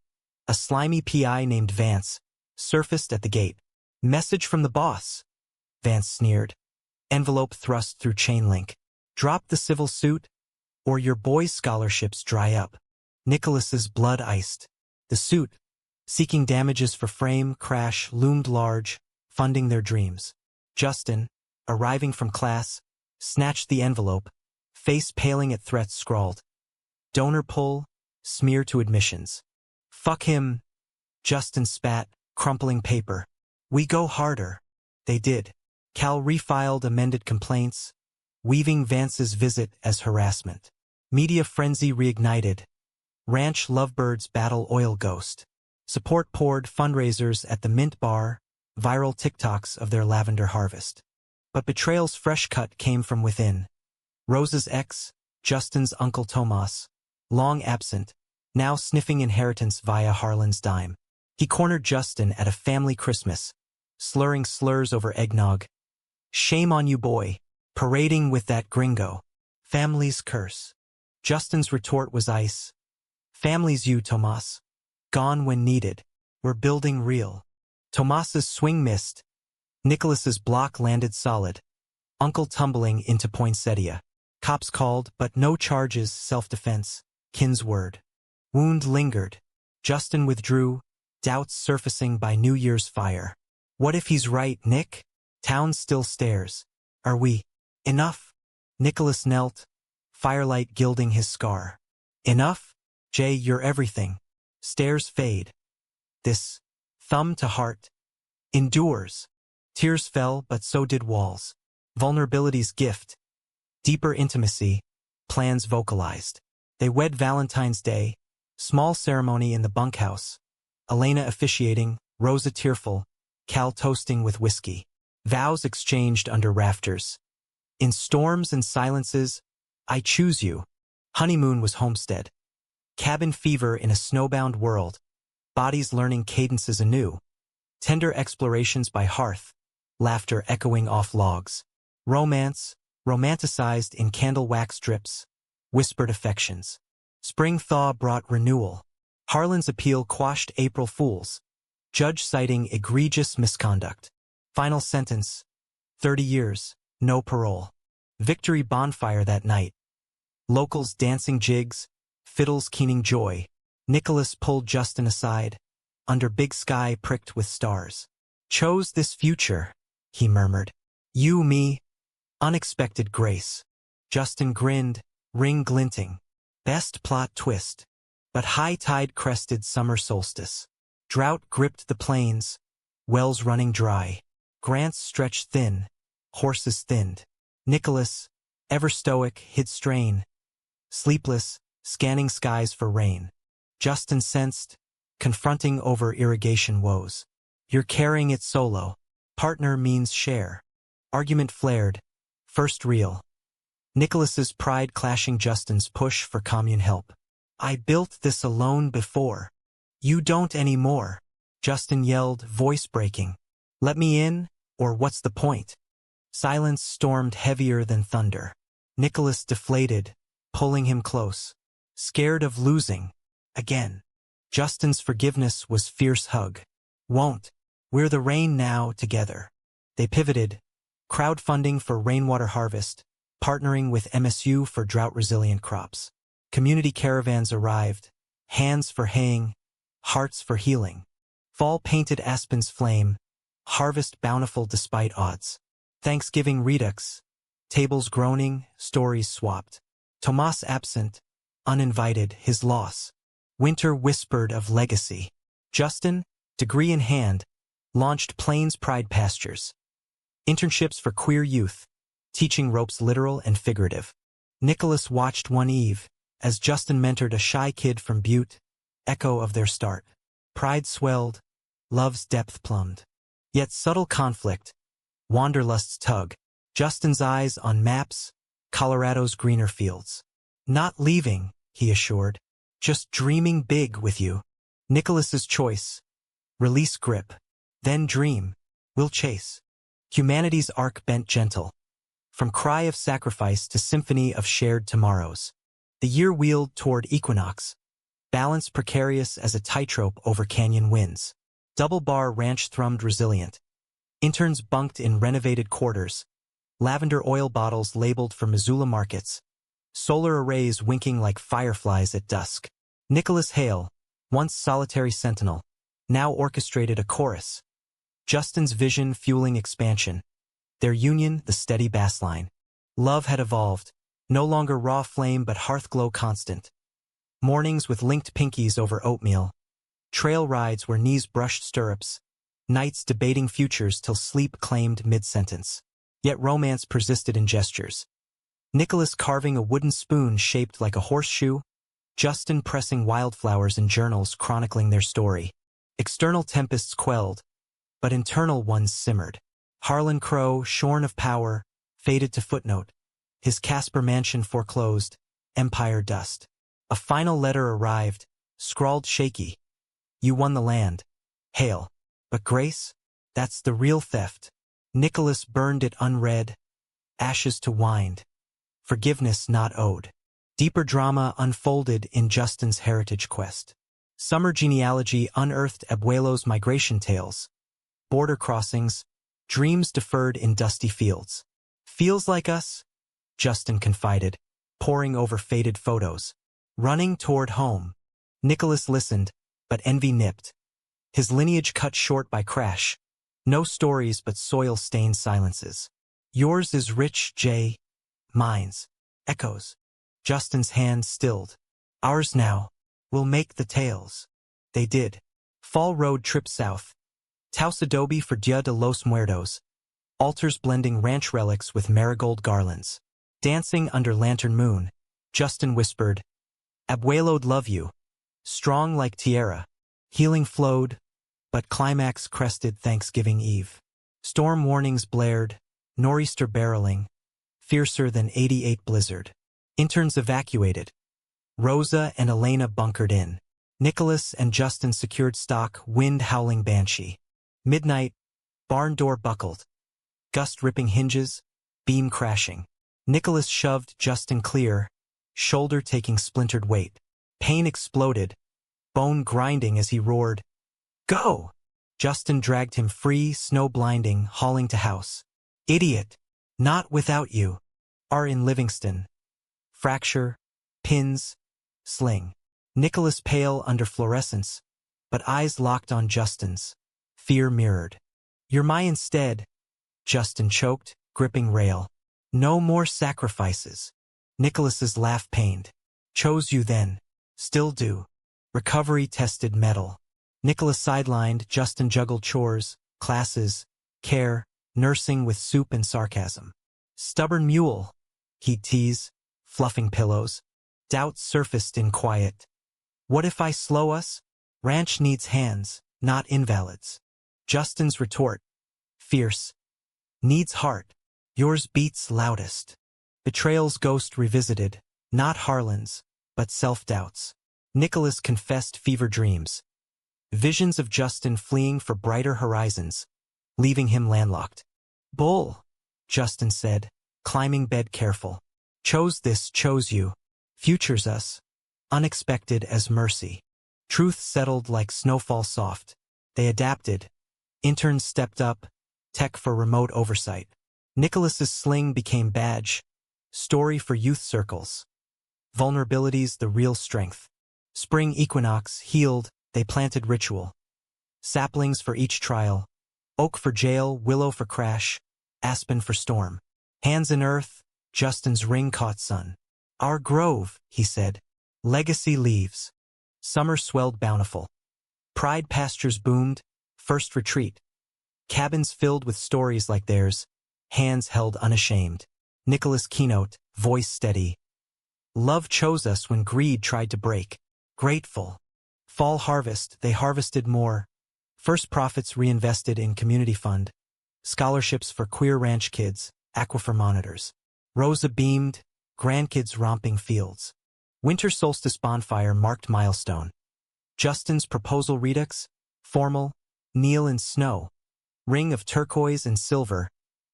a slimy PI named Vance, surfaced at the gate. Message from the boss, Vance sneered. Envelope thrust through chain link. Drop the civil suit, or your boys' scholarships dry up. Nicholas's blood iced. The suit, seeking damages for frame crash, loomed large, funding their dreams. Justin, arriving from class, snatched the envelope, face paling at threats scrawled. Donor pull, smear to admissions. Fuck him, Justin spat, crumpling paper. We go harder. They did. Cal refiled amended complaints, weaving Vance's visit as harassment. Media frenzy reignited. Ranch lovebirds battle oil ghost. Support poured fundraisers at the Mint Bar, viral TikToks of their lavender harvest. But betrayal's fresh cut came from within. Rose's ex, Justin's uncle Tomas, long absent, now sniffing inheritance via Harlan's dime. He cornered Justin at a family Christmas, slurring slurs over eggnog. Shame on you, boy, parading with that gringo. Family's curse. Justin's retort was ice. Family's you, Tomas. Gone when needed. We're building real. Tomas's swing missed. Nicholas's block landed solid. Uncle tumbling into poinsettia. Cops called, but no charges, self-defense. Kin's word. Wound lingered. Justin withdrew, doubts surfacing by New Year's fire. What if he's right, Nick? Town still stares. Are we? Enough? Nicholas knelt, firelight gilding his scar. Enough? Jay, you're everything. Stares fade. This, thumb to heart, endures. Tears fell, but so did walls. Vulnerability's gift. Deeper intimacy, plans vocalized. They wed Valentine's Day, small ceremony in the bunkhouse. Elena officiating, Rosa tearful, Cal toasting with whiskey. Vows exchanged under rafters. In storms and silences, I choose you. Honeymoon was homestead. Cabin fever in a snowbound world. Bodies learning cadences anew. Tender explorations by hearth. Laughter echoing off logs. Romance, romanticized in candle wax drips. Whispered affections. Spring thaw brought renewal. Harlan's appeal quashed April Fools. Judge citing egregious misconduct. Final sentence, 30 years, no parole. Victory bonfire that night. Locals dancing jigs, fiddles keening joy. Nicholas pulled Justin aside, under big sky pricked with stars. Chose this future, he murmured. You, me, unexpected grace. Justin grinned, ring glinting. Best plot twist. But high tide crested summer solstice. Drought gripped the plains, wells running dry. Grants stretched thin, horses thinned. Nicholas, ever stoic, hid strain. Sleepless, scanning skies for rain. Justin sensed, confronting over irrigation woes. You're carrying it solo. Partner means share. Argument flared. First reel. Nicholas's pride clashing Justin's push for commune help. I built this alone before. You don't anymore. Justin yelled, voice breaking. Let me in, or what's the point? Silence stormed heavier than thunder. Nicholas deflated, pulling him close. Scared of losing. Again. Justin's forgiveness was fierce hug. Won't. We're the rain now together. They pivoted. Crowdfunding for rainwater harvest, partnering with MSU for drought-resilient crops. Community caravans arrived. Hands for haying, hearts for healing. Fall-painted aspens flame, harvest bountiful despite odds. Thanksgiving redux, tables groaning, stories swapped. Tomas absent, uninvited, his loss. Winter whispered of legacy. Justin, degree in hand, launched Plains Pride Pastures. Internships for queer youth, teaching ropes literal and figurative. Nicholas watched one eve, as Justin mentored a shy kid from Butte, echo of their start. Pride swelled, love's depth plumbed. Yet subtle conflict, wanderlust's tug. Justin's eyes on maps, Colorado's greener fields. Not leaving, he assured. Just dreaming big with you. Nicholas's choice. Release grip. Then dream. We'll chase. Humanity's arc bent gentle. From cry of sacrifice to symphony of shared tomorrows. The year wheeled toward equinox. Balance precarious as a tightrope over canyon winds. Double-bar ranch thrummed resilient. Interns bunked in renovated quarters. Lavender oil bottles labeled for Missoula markets. Solar arrays winking like fireflies at dusk. Nicholas Hale, once solitary sentinel, now orchestrated a chorus. Justin's vision fueling expansion. Their union, the steady bassline. Love had evolved, no longer raw flame but hearthglow constant. Mornings with linked pinkies over oatmeal. Trail rides where knees brushed stirrups. Nights debating futures till sleep claimed mid-sentence. Yet romance persisted in gestures. Nicholas carving a wooden spoon shaped like a horseshoe. Justin pressing wildflowers in journals chronicling their story. External tempests quelled, but internal ones simmered. Harlan Crow, shorn of power, faded to footnote. His Casper mansion foreclosed, empire dust. A final letter arrived, scrawled shaky. You won the land. Hail. But Grace? That's the real theft. Nicholas burned it unread. Ashes to wind. Forgiveness not owed. Deeper drama unfolded in Justin's heritage quest. Summer genealogy unearthed Abuelo's migration tales. Border crossings, dreams deferred in dusty fields. Feels like us? Justin confided, poring over faded photos. Running toward home. Nicholas listened, but envy nipped. His lineage cut short by crash. No stories but soil-stained silences. Yours is rich, Jay. Mine's. Echoes. Justin's hand stilled. Ours now. We'll make the tales. They did. Fall road trip south. Taos adobe for Dia de los Muertos. Altars blending ranch relics with marigold garlands. Dancing under lantern moon. Justin whispered, Abuelo'd love you. Strong like Tierra. Healing flowed, but climax crested Thanksgiving Eve. Storm warnings blared, nor'easter barreling, fiercer than '88 blizzard. Interns evacuated. Rosa and Elena bunkered in. Nicholas and Justin secured stock, wind howling banshee. Midnight, barn door buckled. Gust ripping hinges, beam crashing. Nicholas shoved Justin clear, shoulder taking splintered weight. Pain exploded, bone grinding as he roared, Go! Justin dragged him free, snow blinding, hauling to house. Idiot! Not without you. Are in Livingston. Fracture, pins, sling. Nicholas pale under fluorescence, but eyes locked on Justin's. Fear mirrored. You're my instead. Justin choked, gripping rail. No more sacrifices. Nicholas's laugh pained. Chose you then. Still do. Recovery tested metal. Nicholas sidelined, Justin juggled chores, classes, care, nursing with soup and sarcasm. Stubborn mule, he'd tease, fluffing pillows. Doubts surfaced in quiet. What if I slow us? Ranch needs hands, not invalids. Justin's retort, fierce. Needs heart. Yours beats loudest. Betrayal's ghost revisited, not Harlan's, but self-doubts. Nicholas confessed fever dreams. Visions of Justin fleeing for brighter horizons, leaving him landlocked. Bull, Justin said, climbing bed careful. Chose this, chose you. Futures us. Unexpected as mercy. Truth settled like snowfall soft. They adapted. Interns stepped up, tech for remote oversight. Nicholas's sling became badge. Story for youth circles. Vulnerabilities the real strength. Spring equinox healed, they planted ritual. Saplings for each trial. Oak for jail, willow for crash, aspen for storm. Hands in earth, Justin's ring caught sun. Our grove, he said. Legacy leaves. Summer swelled bountiful. Pride pastures boomed, first retreat. Cabins filled with stories like theirs, hands held unashamed. Nicholas keynote, voice steady. Love chose us when greed tried to break. Grateful. Fall harvest, they harvested more. First profits reinvested in community fund. Scholarships for queer ranch kids, aquifer monitors. Rosa beamed, grandkids romping fields. Winter solstice bonfire marked milestone. Justin's proposal redux, formal, kneel in snow. Ring of turquoise and silver,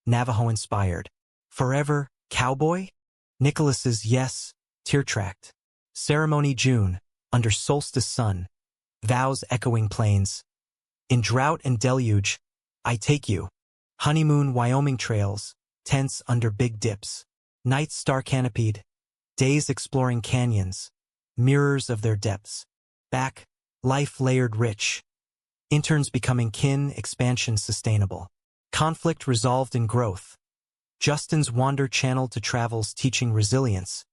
Navajo-inspired. Forever, cowboy? Nicholas's yes, tear-tracked. Ceremony June, under solstice sun. Vows echoing plains. In drought and deluge, I take you. Honeymoon Wyoming trails, tents under big dips. Nights star-canopied. Days exploring canyons. Mirrors of their depths. Back, life layered rich. Interns becoming kin, expansion sustainable. Conflict resolved in growth. Justin's wander channeled to travels teaching resilience.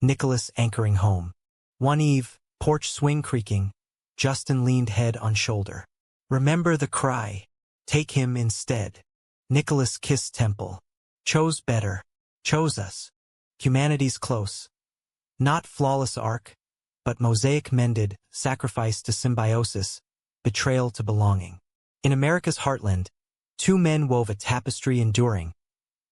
Nicholas anchoring home. One eve, porch swing creaking. Justin leaned head on shoulder. Remember the cry. Take him instead. Nicholas kissed temple. Chose better. Chose us. Humanity's close. Not flawless arc, but mosaic mended, sacrifice to symbiosis, betrayal to belonging. In America's heartland, two men wove a tapestry enduring,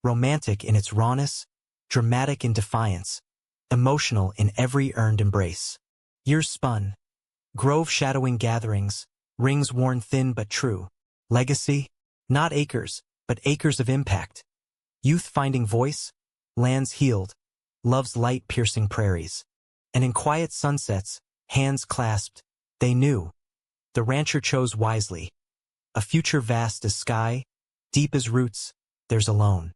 romantic in its rawness, dramatic in defiance, emotional in every earned embrace. Years spun. Grove shadowing gatherings, rings worn thin but true. Legacy? Not acres, but acres of impact. Youth finding voice, lands healed, love's light-piercing prairies. And in quiet sunsets, hands clasped, they knew. The rancher chose wisely. A future vast as sky, deep as roots, theirs alone.